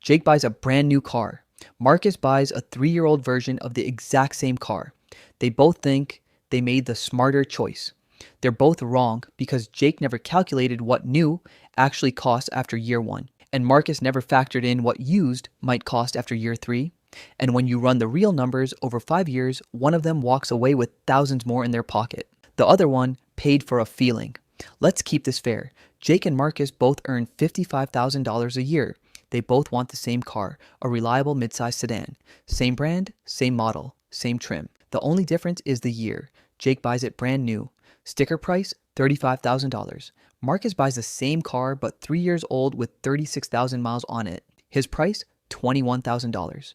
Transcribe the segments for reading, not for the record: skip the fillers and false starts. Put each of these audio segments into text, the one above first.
Jake buys a brand new car. Marcus buys a 3-year-old version of the exact same car. They both think they made the smarter choice. They're both wrong because Jake never calculated what new actually costs after year 1, and Marcus never factored in what used might cost after year 3. And when you run the real numbers over 5 years, one of them walks away with thousands more in their pocket. The other one paid for a feeling. Let's keep this fair. Jake and Marcus both earn $55,000 a year. They both want the same car, a reliable midsize sedan. Same brand, same model, same trim. The only difference is the year. Jake buys it brand new. Sticker price, $35,000. Marcus buys the same car but 3 years old with 36,000 miles on it. His price, $21,000.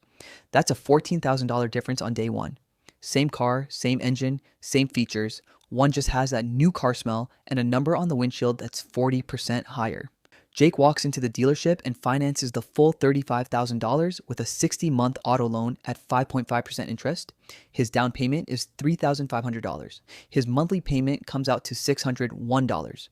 That's a $14,000 difference on day 1. Same car, same engine, same features. One just has that new car smell and a number on the windshield that's 40% higher. Jake walks into the dealership and finances the full $35,000 with a 60-month auto loan at 5.5% interest. His down payment is $3,500. His monthly payment comes out to $601.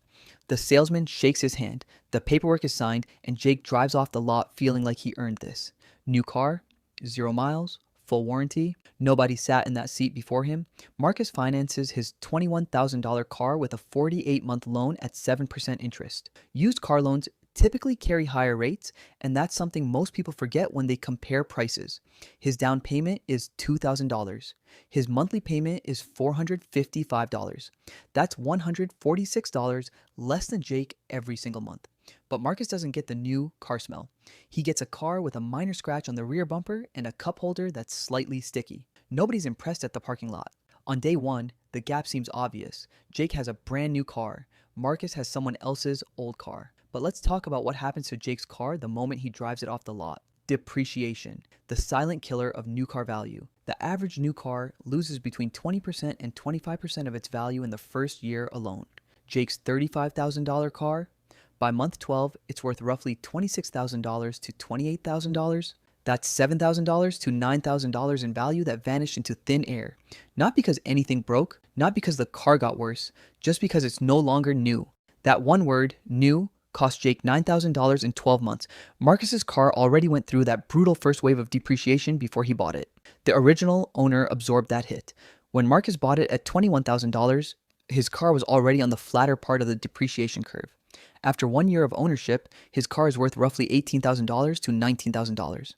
The salesman shakes his hand, the paperwork is signed, and Jake drives off the lot feeling like he earned this. New car, 0 miles, full warranty. Nobody sat in that seat before him. Marcus finances his $21,000 car with a 48-month loan at 7% interest. Used car loans typically carry higher rates, and that's something most people forget when they compare prices. His down payment is $2,000. His monthly payment is $455. That's $146 less than Jake every single month. But Marcus doesn't get the new car smell. He gets a car with a minor scratch on the rear bumper and a cup holder that's slightly sticky. Nobody's impressed at the parking lot. On day 1, the gap seems obvious. Jake has a brand new car. Marcus has someone else's old car. But let's talk about what happens to Jake's car the moment he drives it off the lot. Depreciation, the silent killer of new car value. The average new car loses between 20% and 25% of its value in the first year alone. Jake's $35,000 car, by month 12, it's worth roughly $26,000 to $28,000. That's $7,000 to $9,000 in value that vanished into thin air. Not because anything broke, not because the car got worse, just because it's no longer new. That one word, new, cost Jake $9,000 in 12 months. Marcus's car already went through that brutal first wave of depreciation before he bought it. The original owner absorbed that hit. When Marcus bought it at $21,000, his car was already on the flatter part of the depreciation curve. After 1 year of ownership, his car is worth roughly $18,000 to $19,000.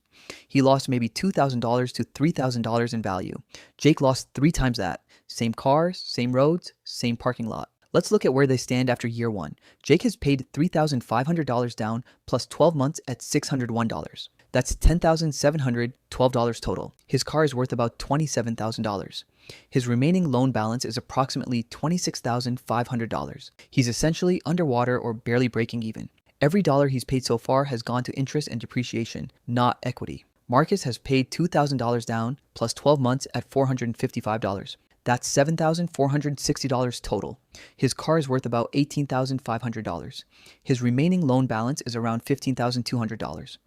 He lost maybe $2,000 to $3,000 in value. Jake lost 3 times that. Same cars, same roads, same parking lot. Let's look at where they stand after year 1. Jake has paid $3,500 down plus 12 months at $601. That's $10,712 total. His car is worth about $27,000. His remaining loan balance is approximately $26,500. He's essentially underwater or barely breaking even. Every dollar he's paid so far has gone to interest and depreciation, not equity. Marcus has paid $2,000 down plus 12 months at $455. That's $7,460 total. His car is worth about $18,500. His remaining loan balance is around $15,200.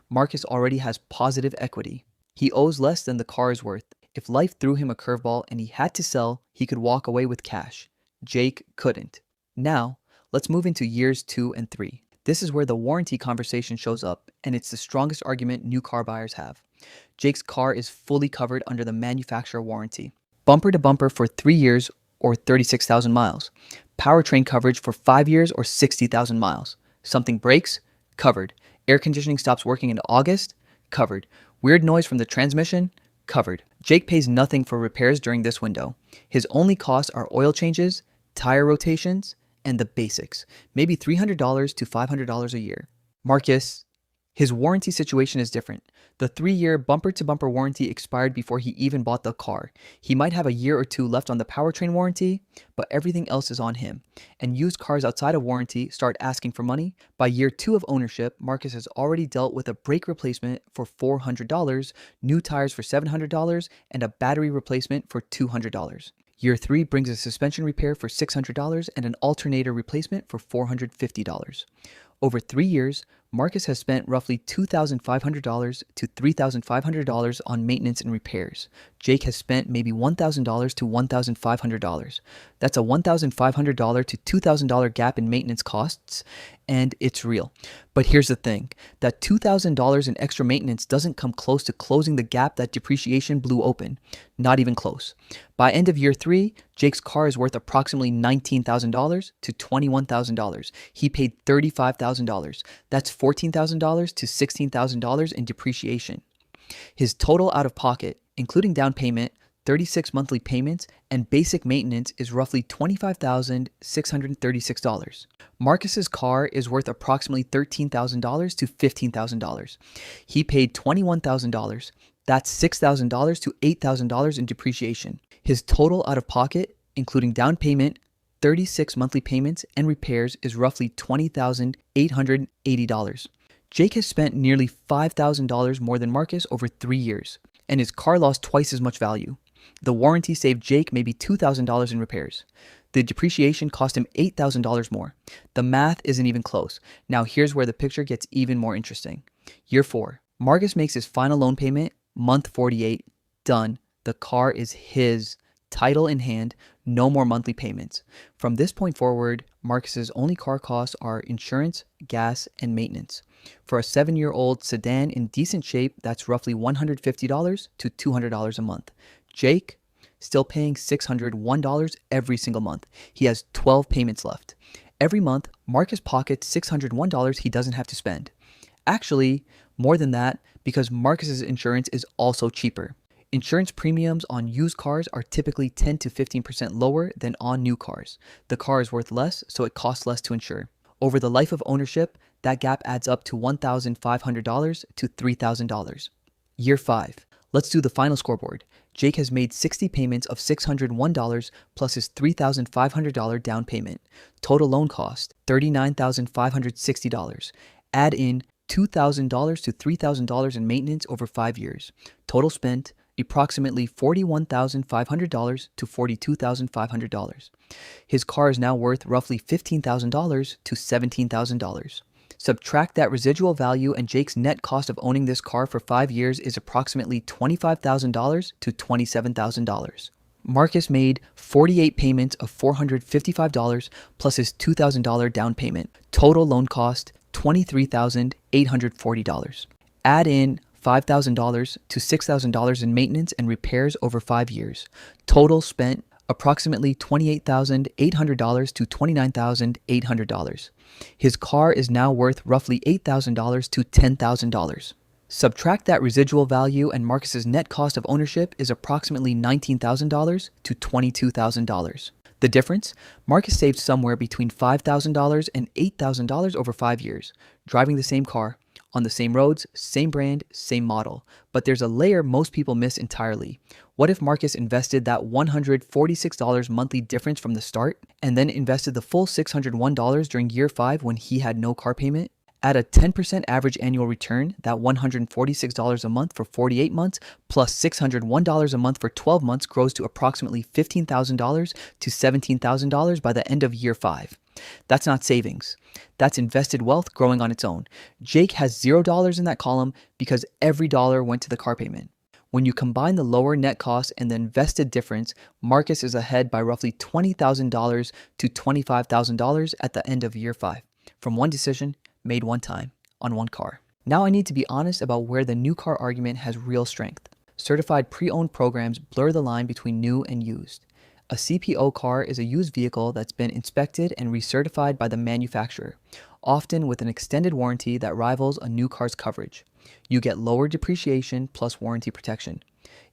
Marcus already has positive equity. He owes less than the car is worth. If life threw him a curveball and he had to sell, he could walk away with cash. Jake couldn't. Now, let's move into years 2 and 3. This is where the warranty conversation shows up, and it's the strongest argument new car buyers have. Jake's car is fully covered under the manufacturer warranty. Bumper to bumper for 3 years or 36,000 miles. Powertrain coverage for 5 years or 60,000 miles. Something breaks? Covered. Air conditioning stops working in August? Covered. Weird noise from the transmission? Covered. Jake pays nothing for repairs during this window. His only costs are oil changes, tire rotations, and the basics. Maybe $300 to $500 a year. Marcus, his warranty situation is different. The 3-year bumper-to-bumper warranty expired before he even bought the car. He might have a year or 2 left on the powertrain warranty, but everything else is on him. And used cars outside of warranty start asking for money. By year 2 of ownership, Marcus has already dealt with a brake replacement for $400, new tires for $700, and a battery replacement for $200. Year 3 brings a suspension repair for $600 and an alternator replacement for $450. Over 3 years, Marcus has spent roughly $2,500 to $3,500 on maintenance and repairs. Jake has spent maybe $1,000 to $1,500. That's a $1,500 to $2,000 gap in maintenance costs, and it's real. But here's the thing, that $2,000 in extra maintenance doesn't come close to closing the gap that depreciation blew open. Not even close. By end of year 3, Jake's car is worth approximately $19,000 to $21,000. He paid $35,000. That's $14,000 to $16,000 in depreciation. His total out of pocket, including down payment, 36 monthly payments, and basic maintenance is roughly $25,636. Marcus's car is worth approximately $13,000 to $15,000. He paid $21,000. That's $6,000 to $8,000 in depreciation. His total out of pocket, including down payment, 36 monthly payments, and repairs is roughly $20,880. Jake has spent nearly $5,000 more than Marcus over 3 years, and his car lost twice as much value. The warranty saved Jake maybe $2,000 in repairs. The depreciation cost him $8,000 more. The math isn't even close. Now here's where the picture gets even more interesting. Year 4. Marcus makes his final loan payment, month 48, done. The car is his, title in hand, no more monthly payments. From this point forward, Marcus's only car costs are insurance, gas, and maintenance. For a 7-year-old sedan in decent shape, that's roughly $150 to $200 a month. Jake, still paying $601 every single month. He has 12 payments left. Every month, Marcus pockets $601 he doesn't have to spend. Actually, more than that, because Marcus's insurance is also cheaper. Insurance premiums on used cars are typically 10 to 15% lower than on new cars. The car is worth less, so it costs less to insure. Over the life of ownership, that gap adds up to $1,500 to $3,000. Year 5. Let's do the final scoreboard. Jake has made 60 payments of $601 plus his $3,500 down payment. Total loan cost, $39,560. Add in $2,000 to $3,000 in maintenance over 5 years. Total spent, approximately $41,500 to $42,500. His car is now worth roughly $15,000 to $17,000. Subtract that residual value and Jake's net cost of owning this car for 5 years is approximately $25,000 to $27,000. Marcus made 48 payments of $455 plus his $2,000 down payment. Total loan cost, $23,840. Add in $5,000 to $6,000 in maintenance and repairs over 5 years. Total spent approximately $28,800 to $29,800. His car is now worth roughly $8,000 to $10,000. Subtract that residual value and Marcus's net cost of ownership is approximately $19,000 to $22,000. The difference? Marcus saved somewhere between $5,000 and $8,000 over 5 years, driving the same car, on the same roads, same brand, same model. But there's a layer most people miss entirely. What if Marcus invested that $146 monthly difference from the start and then invested the full $601 during year 5 when he had no car payment? At a 10% average annual return, that $146 a month for 48 months plus $601 a month for 12 months grows to approximately $15,000 to $17,000 by the end of year 5. That's not savings. That's invested wealth growing on its own. Jake has $0 in that column because every dollar went to the car payment. When you combine the lower net cost and the invested difference, Marcus is ahead by roughly $20,000 to $25,000 at the end of year 5 from one decision made one time on one car. Now I need to be honest about where the new car argument has real strength. Certified pre-owned programs blur the line between new and used. A CPO car is a used vehicle that's been inspected and recertified by the manufacturer, often with an extended warranty that rivals a new car's coverage. You get lower depreciation plus warranty protection.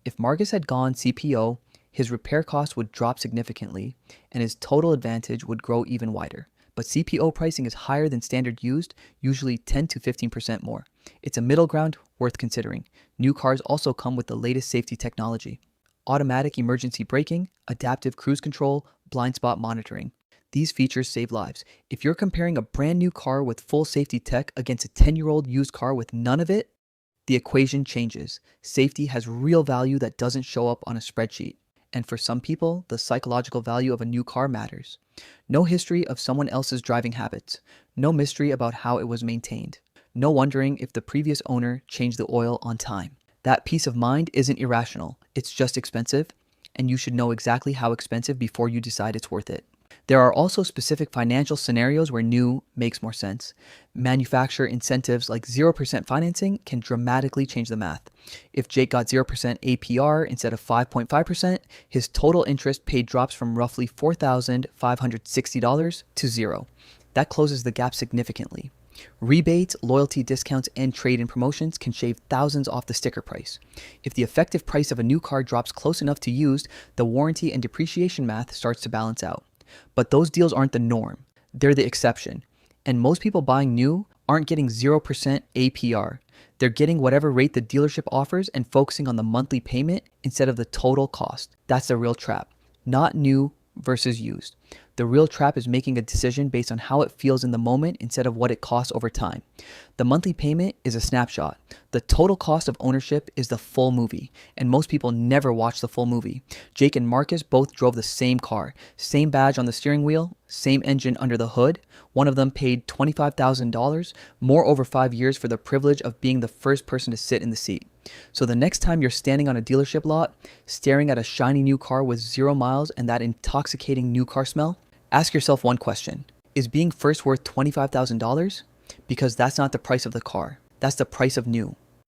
If Marcus had gone CPO, his repair costs would drop significantly, and his total advantage would grow even wider. But CPO pricing is higher than standard used, usually 10 to 15% more. It's a middle ground worth considering. New cars also come with the latest safety technology. Automatic emergency braking, adaptive cruise control, blind spot monitoring. These features save lives. If you're comparing a brand new car with full safety tech against a 10-year-old used car with none of it, the equation changes. Safety has real value that doesn't show up on a spreadsheet. And for some people, the psychological value of a new car matters. No history of someone else's driving habits. No mystery about how it was maintained. no wondering if the previous owner changed the oil on time. That peace of mind isn't irrational, it's just expensive, and you should know exactly how expensive before you decide it's worth it. There are also specific financial scenarios where new makes more sense. Manufacturer incentives like 0% financing can dramatically change the math. If Jake got 0% APR instead of 5.5%, his total interest paid drops from roughly $4,560 to zero. That closes the gap significantly. Rebates, loyalty discounts, and trade-in promotions can shave thousands off the sticker price. If the effective price of a new car drops close enough to used, the warranty and depreciation math starts to balance out. But those deals aren't the norm. They're the exception. And most people buying new aren't getting 0% APR. They're getting whatever rate the dealership offers and focusing on the monthly payment instead of the total cost. That's the real trap. Not new versus used. The real trap is making a decision based on how it feels in the moment instead of what it costs over time. The monthly payment is a snapshot. The total cost of ownership is the full movie, and most people never watch the full movie. Jake and Marcus both drove the same car, same badge on the steering wheel, same engine under the hood. One of them paid $25,000 more over 5 years for the privilege of being the first person to sit in the seat. So the next time you're standing on a dealership lot, staring at a shiny new car with 0 miles and that intoxicating new car smell, ask yourself one question. Is being first worth $25,000? Because that's not the price of the car. That's the price of new.